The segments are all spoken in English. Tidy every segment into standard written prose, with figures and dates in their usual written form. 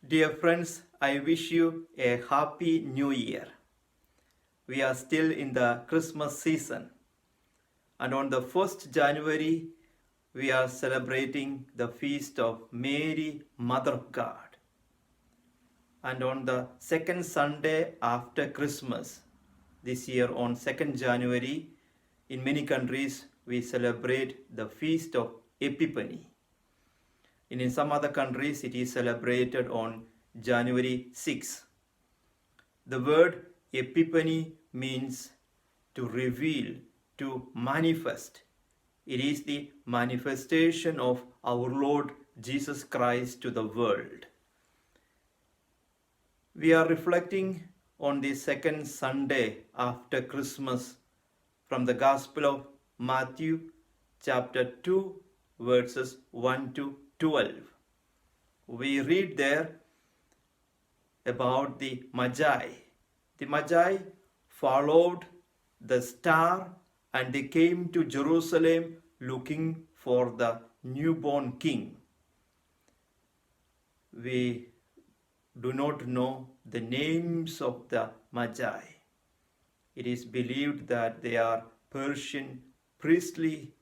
Dear friends, I wish you a happy new year. We are still in the Christmas season, and on the 1st January, we are celebrating the feast of Mary, Mother of God. And on the second Sunday after Christmas, this year on 2nd January, in many countries, we celebrate the feast of Epiphany. In some other countries, it is celebrated on January 6. The word Epiphany means to reveal, to manifest. It is the manifestation of our Lord Jesus Christ to the world. We are reflecting on the second Sunday after Christmas from the Gospel of Matthew, chapter 2, verses 1 to 12. We read there about the Magi. The Magi followed the star and they came to Jerusalem looking for the newborn king. We do not know the names of the Magi. It is believed that they are Persian priestly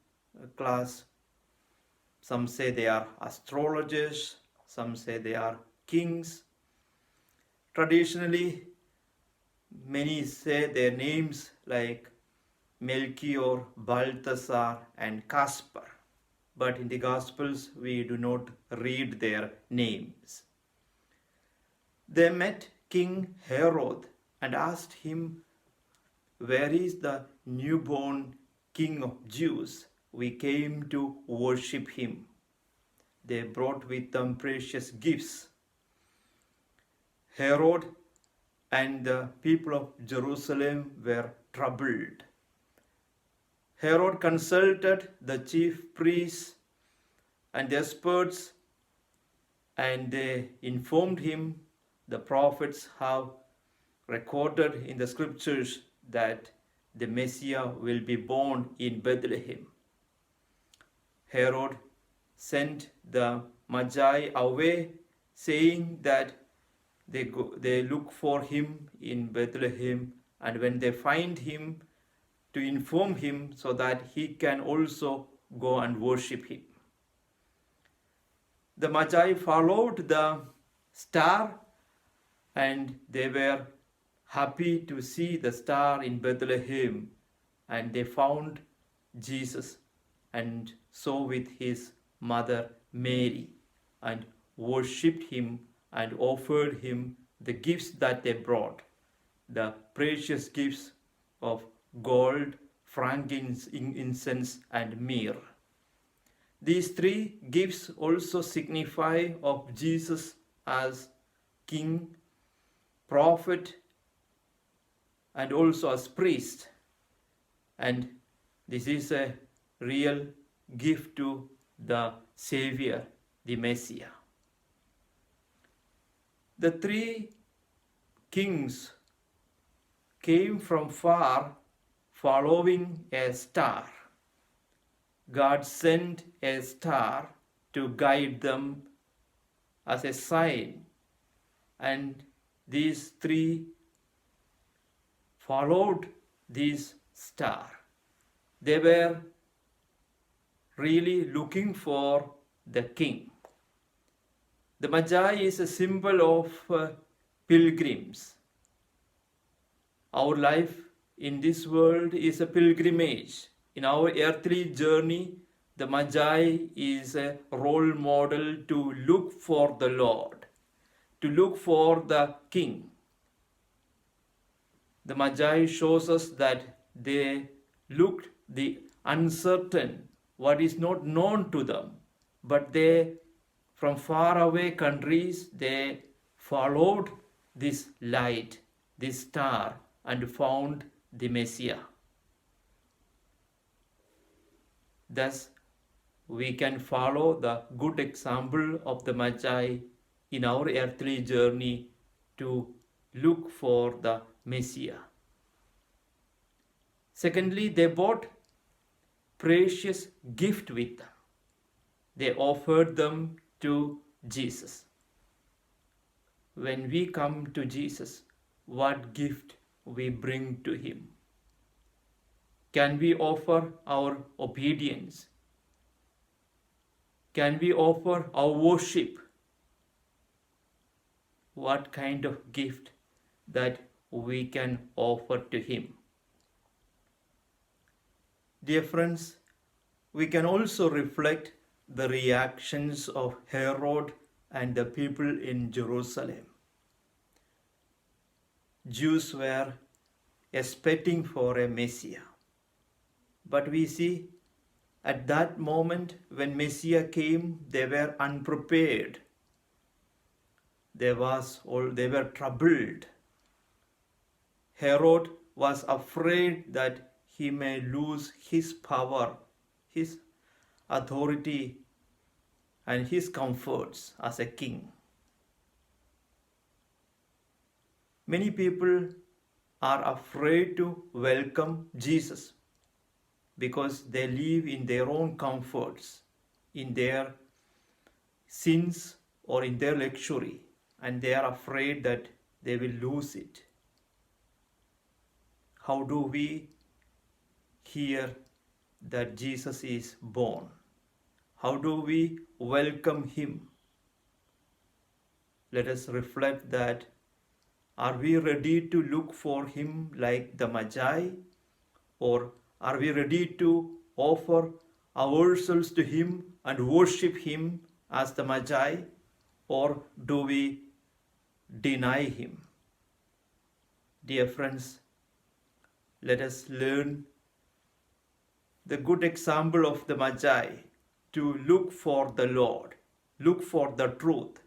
class. Some say they are astrologers, some say they are kings. Traditionally, many say their names like Melchior, Balthasar, and Caspar. But in the Gospels, we do not read their names. They met King Herod and asked him, "Where is the newborn King of Jews? We came to worship him." They brought with them precious gifts. Herod and the people of Jerusalem were troubled. Herod consulted the chief priests and the experts, and they informed him the prophets have recorded in the scriptures that the Messiah will be born in Bethlehem. Herod sent the Magi away, saying that they look for him in Bethlehem, and when they find him, to inform him so that he can also go and worship him. The Magi followed the star, and they were happy to see the star in Bethlehem, and they found Jesus and saw with his mother Mary and worshipped him and offered him the gifts that they brought, the precious gifts of gold, frankincense, incense, and myrrh. These three gifts also signify of Jesus as king, prophet, and also as priest. And this is a real gift to the Savior, the Messiah. The three kings came from far following a star. God sent a star to guide them as a sign, and these three followed this star. They were really looking for the king. The Magi is a symbol of pilgrims. Our life in this world is a pilgrimage. In our earthly journey, the Magi is a role model to look for the Lord, to look for the King. The Magi shows us that they looked the uncertain, what is not known to them, but they, from far away countries, they followed this light, this star, and found the Messiah. Thus, we can follow the good example of the Magi in our earthly journey to look for the Messiah. Secondly, they brought precious gift with them. They offered them to Jesus. when we come to Jesus, what gift we bring to him? Can we offer our obedience? Can we offer our worship? What kind of gift that we can offer to him? Dear friends, we can also reflect the reactions of Herod and the people in Jerusalem. Jews were expecting for a Messiah. But we see at that moment when Messiah came, they were unprepared. They were troubled. Herod was afraid that he may lose his power, his authority, and his comforts as a king. Many people are afraid to welcome Jesus because they live in their own comforts, in their sins or in their luxury, and they are afraid that they will lose it. How do we hear that Jesus is born? How do we welcome him? Let us reflect that. Are we ready to look for him like the Magi? Or are we ready to offer ourselves to him and worship him as the Magi? Or do we deny him? Dear friends, let us learn the good example of the Magi to look for the Lord, look for the truth,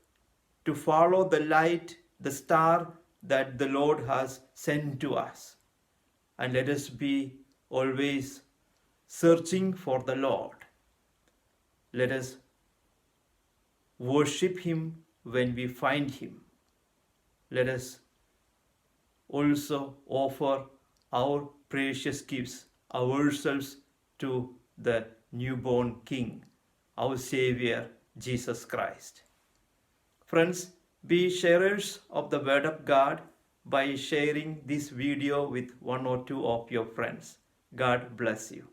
to follow the light, the star that the Lord has sent to us. And let us be always searching for the Lord. Let us worship him when we find him. Let us also offer our precious gifts, ourselves, to the newborn King, our Savior, Jesus Christ. Friends, be sharers of the Word of God by sharing this video with one or two of your friends. God bless you.